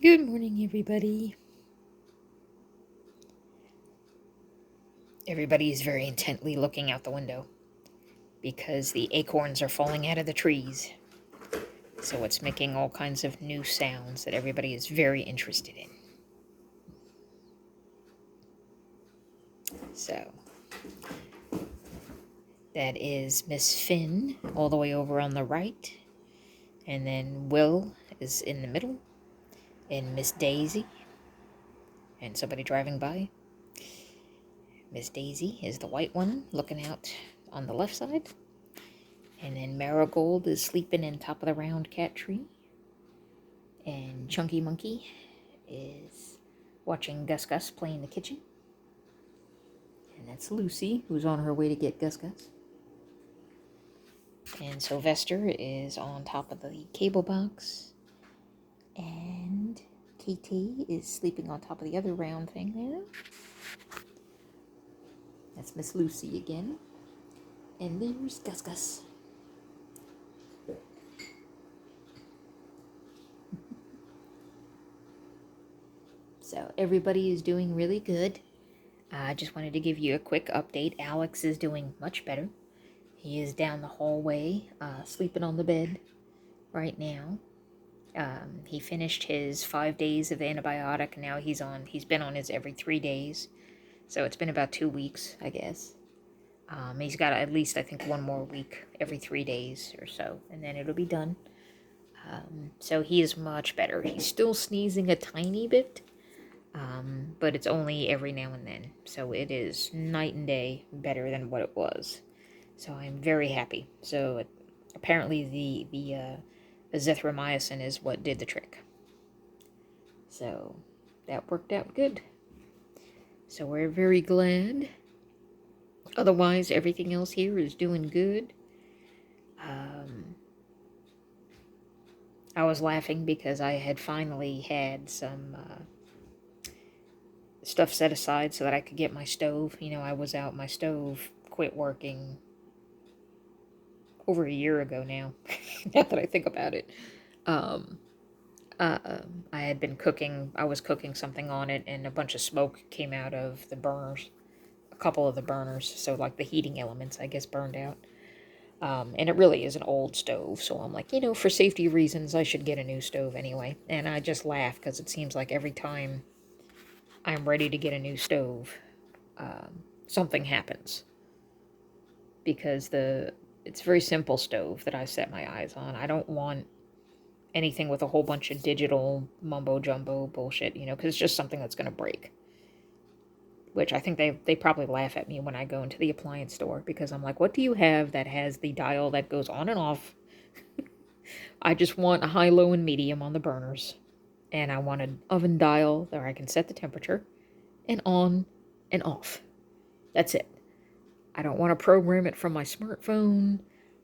Good morning, everybody. Everybody is very intently looking out the window because the acorns are falling out of the trees. So it's making all kinds of new sounds that everybody is very interested in. So that is Miss Finn all the way over on the right. And then Will is in the middle. And Miss Daisy. And somebody driving by. Miss Daisy is the white one looking out on the left side. And then Marigold is sleeping in top of the round cat tree. And Chunky Monkey is watching Gus Gus play in the kitchen. And that's Lucy, who's on her way to get Gus Gus. And Sylvester is on top of the cable box. And KT is sleeping on top of the other round thing there. That's Miss Lucy again. And there's Gus Gus. So everybody is doing really good. I just wanted to give you a quick update. Alex is doing much better. He is down the hallway, sleeping on the bed right now. He finished his 5 days of antibiotic. Now he's been on his every 3 days. So it's been about 2 weeks, I guess. He's got at least, I think, 1 more week every 3 days or so, and then it'll be done. So he is much better. He's still sneezing a tiny bit, but it's only every now and then. So it is night and day better than what it was. So I'm very happy. So apparently the azithromycin is what did the trick. So that worked out good. So we're very glad. Otherwise, everything else here is doing good. I was laughing because I had finally had some stuff set aside so that I could get my stove. You know, I was out, my stove quit working over a year ago now, now that I think about it. I had been cooking, I was cooking something on it, and a bunch of smoke came out of the burners, a couple of the burners, so like the heating elements, I guess, burned out. And it really is an old stove, so I'm like, for safety reasons, I should get a new stove anyway. And I just laugh because it seems like every time I'm ready to get a new stove, something happens. Because it's a very simple stove that I set my eyes on. I don't want anything with a whole bunch of digital mumbo-jumbo bullshit, because it's just something that's going to break. Which I think they probably laugh at me when I go into the appliance store, because I'm like, what do you have that has the dial that goes on and off? I just want a high, low, and medium on the burners. And I want an oven dial where I can set the temperature, and on and off. That's it. I don't want to program it from my smartphone.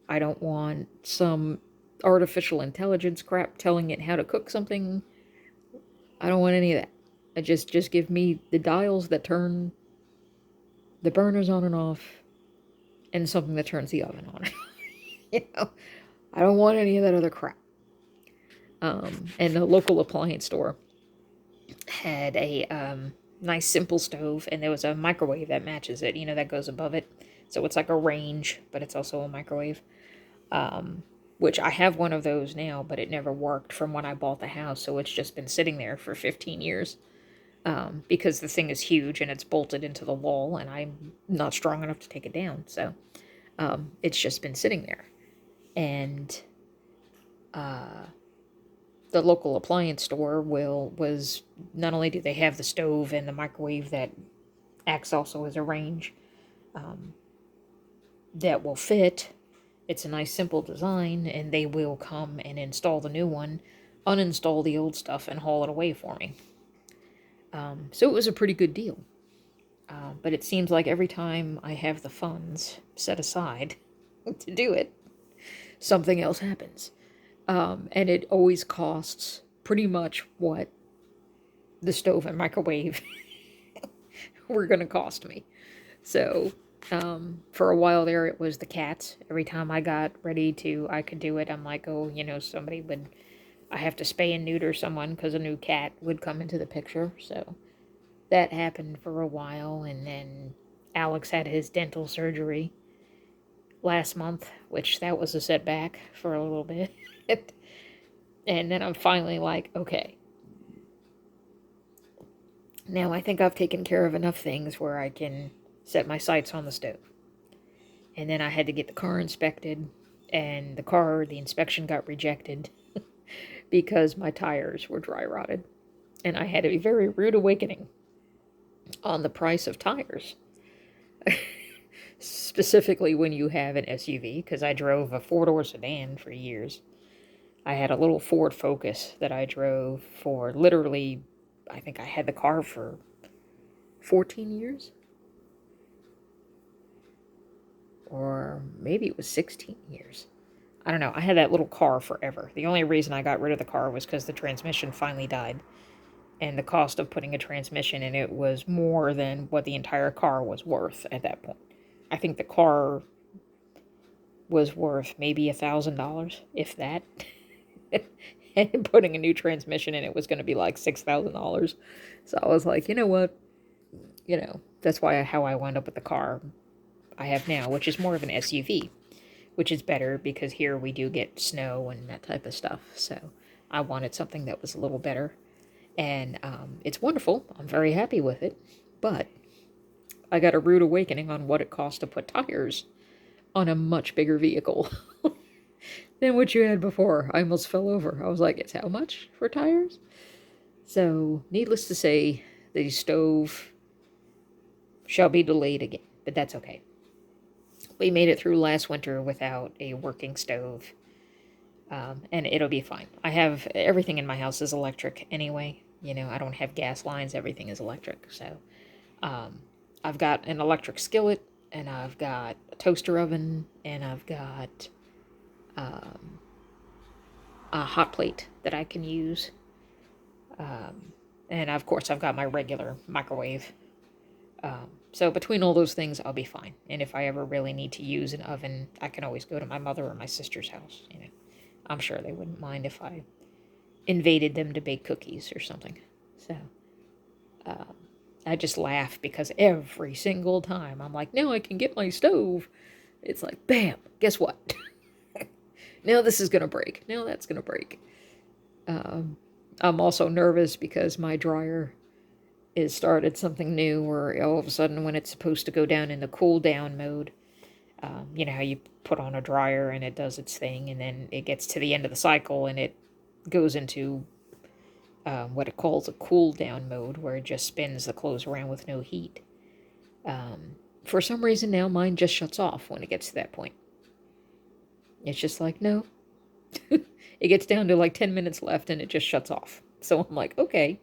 I don't want some artificial intelligence crap telling it how to cook something. I don't want any of that. Just give me the dials that turn the burners on and off, and something that turns the oven on. I don't want any of that other crap. And the local appliance store had a nice simple stove, and there was a microwave that matches it, that goes above it. So it's like a range, but it's also a microwave. Which I have one of those now, but it never worked from when I bought the house, so it's just been sitting there for 15 years. Because the thing is huge and it's bolted into the wall, and I'm not strong enough to take it down, so it's just been sitting there. And the local appliance store was not only do they have the stove and the microwave that acts also as a range that will fit. It's a nice simple design, and they will come and install the new one, uninstall the old stuff, and haul it away for me. So it was a pretty good deal. But it seems like every time I have the funds set aside to do it, something else happens. And it always costs pretty much what the stove and microwave were going to cost me. So for a while there, it was the cats. Every time I got ready I could do it, I'm like, oh, somebody would I have to spay and neuter someone because a new cat would come into the picture. So that happened for a while. And then Alex had his dental surgery last month, which that was a setback for a little bit. And then I'm finally like, okay, now I think I've taken care of enough things where I can set my sights on the stove. And then I had to get the car inspected, and the inspection got rejected because my tires were dry rotted. And I had a very rude awakening on the price of tires. Specifically when you have an SUV, because I drove a four-door sedan for years. I had a little Ford Focus that I drove for literally, I think I had the car for 14 years. Or maybe it was 16 years. I don't know. I had that little car forever. The only reason I got rid of the car was because the transmission finally died. And the cost of putting a transmission in it was more than what the entire car was worth at that point. I think the car was worth maybe $1,000, if that. And putting a new transmission in it was going to be like $6,000. So I was like, you know what? That's how I wound up with the car I have now, which is more of an SUV, which is better because here we do get snow and that type of stuff. So I wanted something that was a little better. And it's wonderful. I'm very happy with it. But I got a rude awakening on what it costs to put tires on a much bigger vehicle than what you had before. I almost fell over. I was like, it's how much for tires? So, needless to say, the stove shall be delayed again. But that's okay. We made it through last winter without a working stove. And it'll be fine. I have everything in my house is electric anyway. I don't have gas lines. Everything is electric. So I've got an electric skillet, and I've got a toaster oven, and I've got a hot plate that I can use. And of course, I've got my regular microwave. So between all those things, I'll be fine. And if I ever really need to use an oven, I can always go to my mother or my sister's house. I'm sure they wouldn't mind if I invaded them to bake cookies or something. So I just laugh because every single time I'm like, now I can get my stove. It's like, bam, guess what? Now this is going to break. Now that's going to break. I'm also nervous because my dryer is started something new where all of a sudden when it's supposed to go down in the cool down mode, you know how you put on a dryer and it does its thing, and then it gets to the end of the cycle and it goes into what it calls a cool down mode, where it just spins the clothes around with no heat. For some reason now mine just shuts off when it gets to that point. It's just like, no. It gets down to like 10 minutes left and it just shuts off. So I'm like, okay.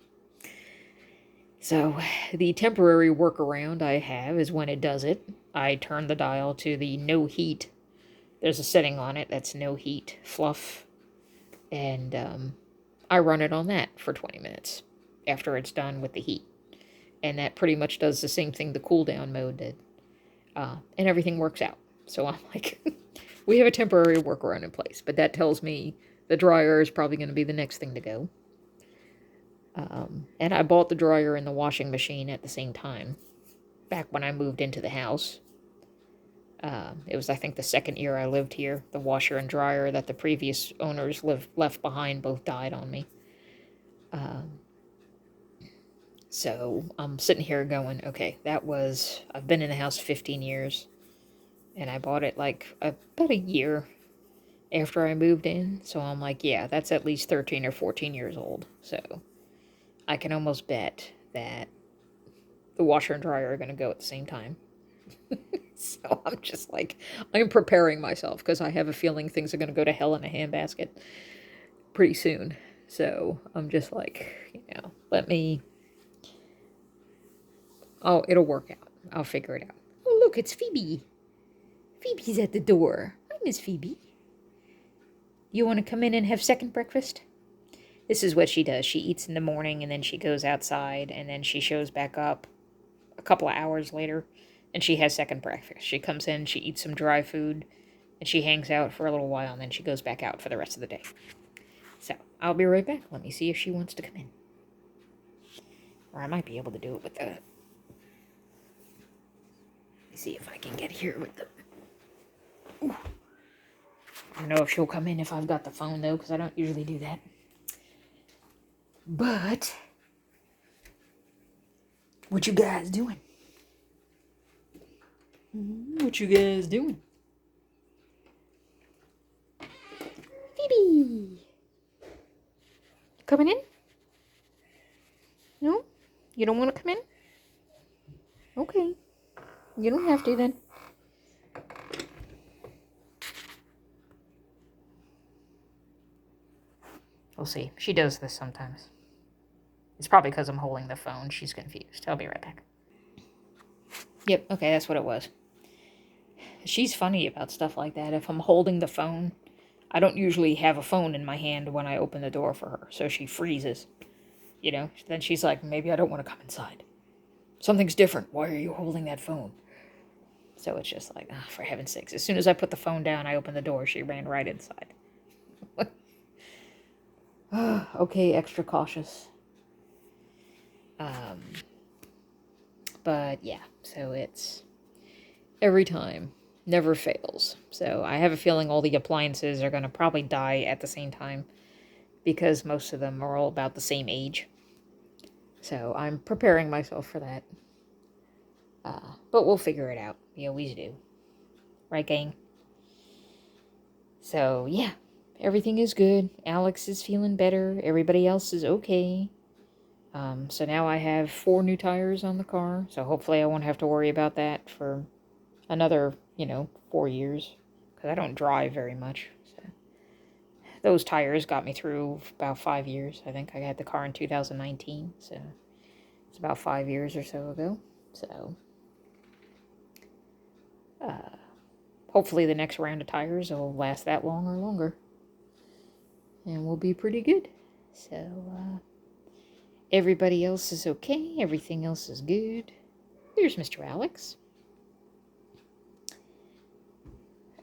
So the temporary workaround I have is when it does it, I turn the dial to the no heat. There's a setting on it that's no heat fluff. And I run it on that for 20 minutes after it's done with the heat. And that pretty much does the same thing the cool down mode did. And everything works out. So I'm like, we have a temporary workaround in place. But that tells me the dryer is probably going to be the next thing to go. And I bought the dryer and the washing machine at the same time, back when I moved into the house. It was, I think, the second year I lived here. The washer and dryer that the previous owners left behind both died on me. So I'm sitting here going, okay, I've been in the house 15 years, and I bought it like about a year after I moved in. So I'm like, yeah, that's at least 13 or 14 years old. So I can almost bet that the washer and dryer are going to go at the same time. So I'm just like, I'm preparing myself because I have a feeling things are going to go to hell in a handbasket pretty soon. So I'm just like, it'll work out. I'll figure it out. Oh, look, it's Phoebe. Phoebe's at the door. Hi, Miss Phoebe. You want to come in and have second breakfast? This is what she does. She eats in the morning, and then she goes outside, and then she shows back up a couple of hours later, and she has second breakfast. She comes in, she eats some dry food, and she hangs out for a little while, and then she goes back out for the rest of the day. So, I'll be right back. Let me see if she wants to come in. Or I might be able to do it with the... Let me see if I can get here with the... Ooh. I don't know if she'll come in if I've got the phone, though, because I don't usually do that. But... what you guys doing? What you guys doing? Phoebe! Coming in? No? You don't want to come in? Okay. You don't have to, then. We'll see. She does this sometimes. It's probably because I'm holding the phone. She's confused. I'll be right back. Yep, okay, that's what it was. She's funny about stuff like that. If I'm holding the phone, I don't usually have a phone in my hand when I open the door for her, so she freezes. You know, then she's like, maybe I don't want to come inside. Something's different. Why are you holding that phone? So it's just like, for heaven's sakes. As soon as I put the phone down, I opened the door, she ran right inside. Okay, extra cautious. But yeah, so it's every time. Never fails. So I have a feeling all the appliances are going to probably die at the same time because most of them are all about the same age. So I'm preparing myself for that. But we'll figure it out. We always do. Right, gang? So, yeah. Everything is good. Alex is feeling better. Everybody else is okay. So now I have 4 new tires on the car. So hopefully I won't have to worry about that for another, 4 years. Because I don't drive very much. So those tires got me through about 5 years. I think I had the car in 2019. So it's about 5 years or so ago. So hopefully the next round of tires will last that long or longer. And we'll be pretty good. So, everybody else is okay. Everything else is good. There's Mr. Alex.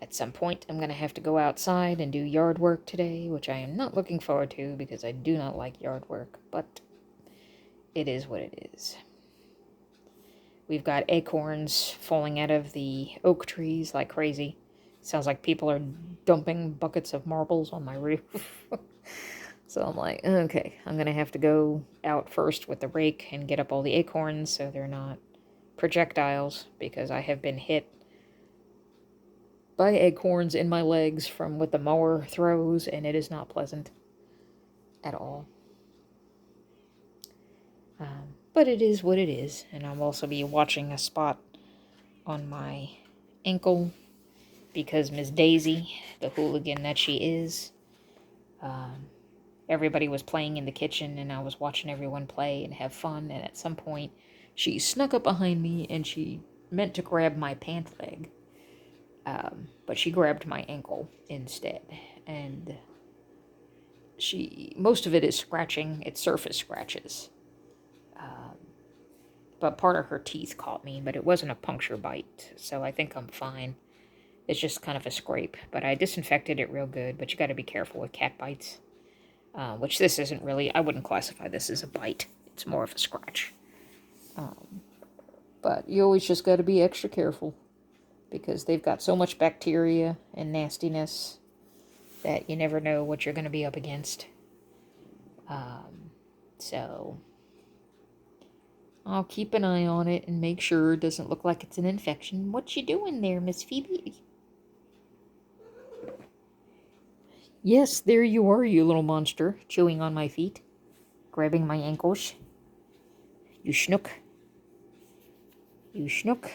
At some point, I'm going to have to go outside and do yard work today, which I am not looking forward to because I do not like yard work, but it is what it is. We've got acorns falling out of the oak trees like crazy. Sounds like people are dumping buckets of marbles on my roof. So I'm like, okay, I'm going to have to go out first with the rake and get up all the acorns so they're not projectiles, because I have been hit by acorns in my legs from what the mower throws, and it is not pleasant at all. But it is what it is, and I'll also be watching a spot on my ankle because Miss Daisy, the hooligan that she is, everybody was playing in the kitchen, and I was watching everyone play and have fun, and at some point, she snuck up behind me, and she meant to grab my pant leg, but she grabbed my ankle instead, and most of it is scratching, it's surface scratches, but part of her teeth caught me, but it wasn't a puncture bite, so I think I'm fine. It's just kind of a scrape, but I disinfected it real good, but you got to be careful with cat bites. Which this isn't really, I wouldn't classify this as a bite. It's more of a scratch. But you always just got to be extra careful because they've got so much bacteria and nastiness that you never know what you're going to be up against. So I'll keep an eye on it and make sure it doesn't look like it's an infection. What you doing there, Miss Phoebe? Yes, there you are, you little monster, chewing on my feet, grabbing my ankles. You schnook. You schnook.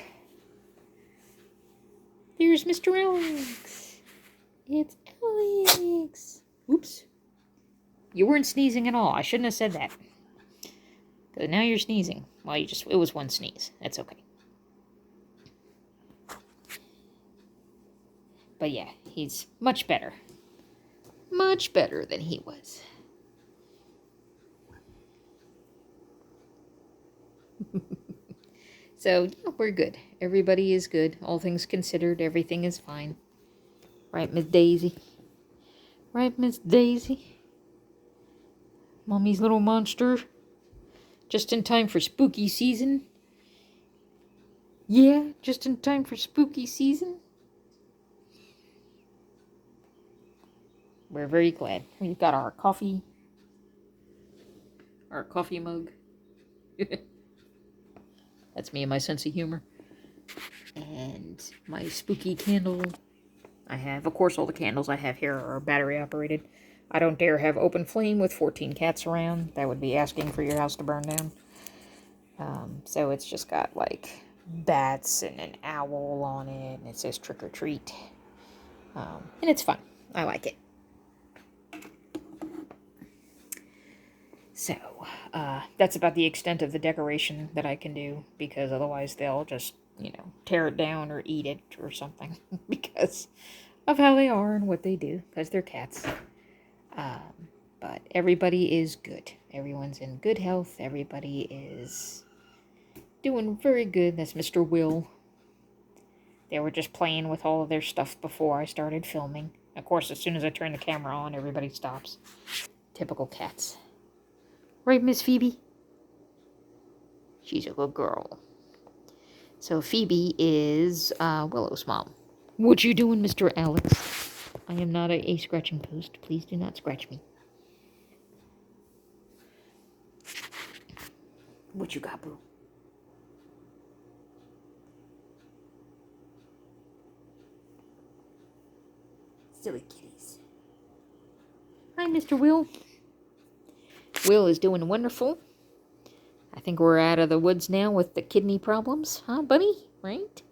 There's Mr. Alex. It's Alex. Oops. You weren't sneezing at all. I shouldn't have said that. Because now you're sneezing. Well, it was one sneeze. That's okay. But yeah, he's much better. Much better than he was. So, yeah, we're good. Everybody is good. All things considered, everything is fine. Right, Miss Daisy? Right, Miss Daisy? Mommy's little monster. Just in time for spooky season. Yeah, just in time for spooky season. We're very glad. We've got our coffee mug. That's me and my sense of humor. And my spooky candle. I have, of course, all the candles I have here are battery operated. I don't dare have open flame with 14 cats around. That would be asking for your house to burn down. So it's just got like bats and an owl on it, and it says trick or treat. And it's fun. I like it. So, that's about the extent of the decoration that I can do, because otherwise they'll just, tear it down or eat it or something, because of how they are and what they do, because they're cats. But everybody is good. Everyone's in good health. Everybody is doing very good. That's Mr. Will. They were just playing with all of their stuff before I started filming. Of course, as soon as I turn the camera on, everybody stops. Typical cats. Right, Miss Phoebe? She's a good girl. So Phoebe is Willow's mom. What you doing, Mr. Alex? I am not a scratching post. Please do not scratch me. What you got, boo? Silly kitties. Hi, Mr. Will. Will is doing wonderful. I think we're out of the woods now with the kidney problems, huh, buddy? Right?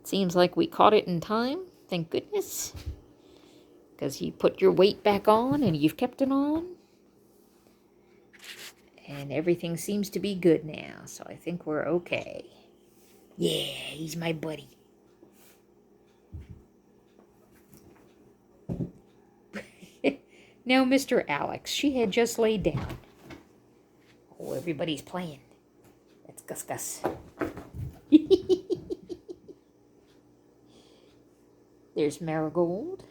Seems like we caught it in time. Thank goodness. Because you put your weight back on and you've kept it on. And everything seems to be good now. So I think we're okay. Yeah, he's my buddy. Now, Mr. Alex, she had just laid down. Oh, everybody's playing. That's Gus Gus. There's Marigold.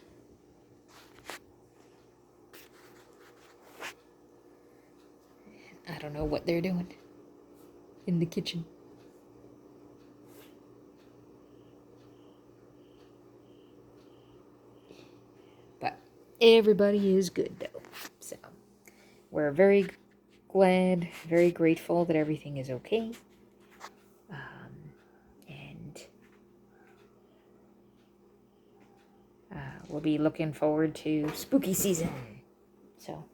I don't know what they're doing in the kitchen. But everybody is good, though. So we're very glad, very grateful that everything is okay. And we'll be looking forward to spooky season. So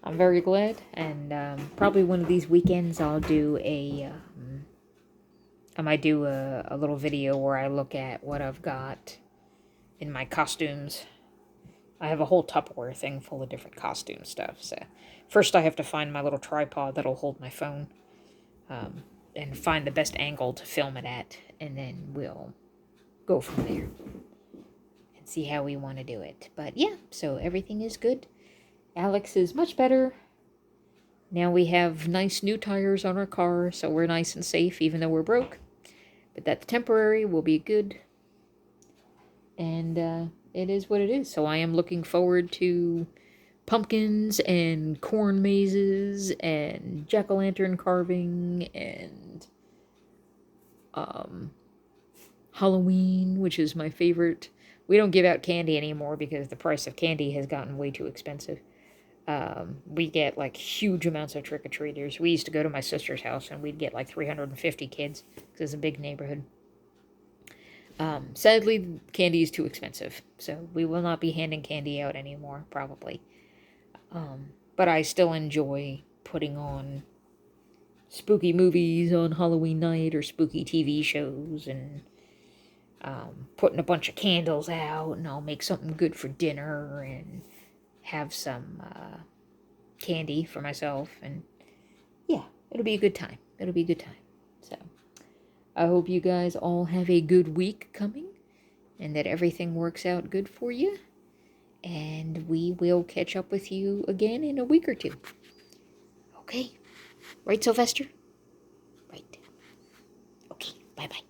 I'm very glad, and probably one of these weekends I'll do I might do a little video where I look at what I've got in my costumes. I have a whole Tupperware thing full of different costume stuff. So first I have to find my little tripod that'll hold my phone, and find the best angle to film it at, and then we'll go from there and see how we want to do it. But yeah, so everything is good. Alex is much better. Now we have nice new tires on our car, so we're nice and safe even though we're broke. But that's temporary, we'll be good. And it is what it is. So I am looking forward to pumpkins and corn mazes and jack-o'-lantern carving and Halloween, which is my favorite. We don't give out candy anymore because the price of candy has gotten way too expensive. We get like huge amounts of trick-or-treaters. We used to go to my sister's house and we'd get like 350 kids because it's a big neighborhood. Sadly, candy is too expensive, so we will not be handing candy out anymore, probably. But I still enjoy putting on spooky movies on Halloween night or spooky TV shows, and putting a bunch of candles out, and I'll make something good for dinner and have some candy for myself, and yeah, it'll be a good time. It'll be a good time. So I hope you guys all have a good week coming, and that everything works out good for you. And we will catch up with you again in a week or two. Okay. Right, Sylvester? Right. Okay. Bye-bye.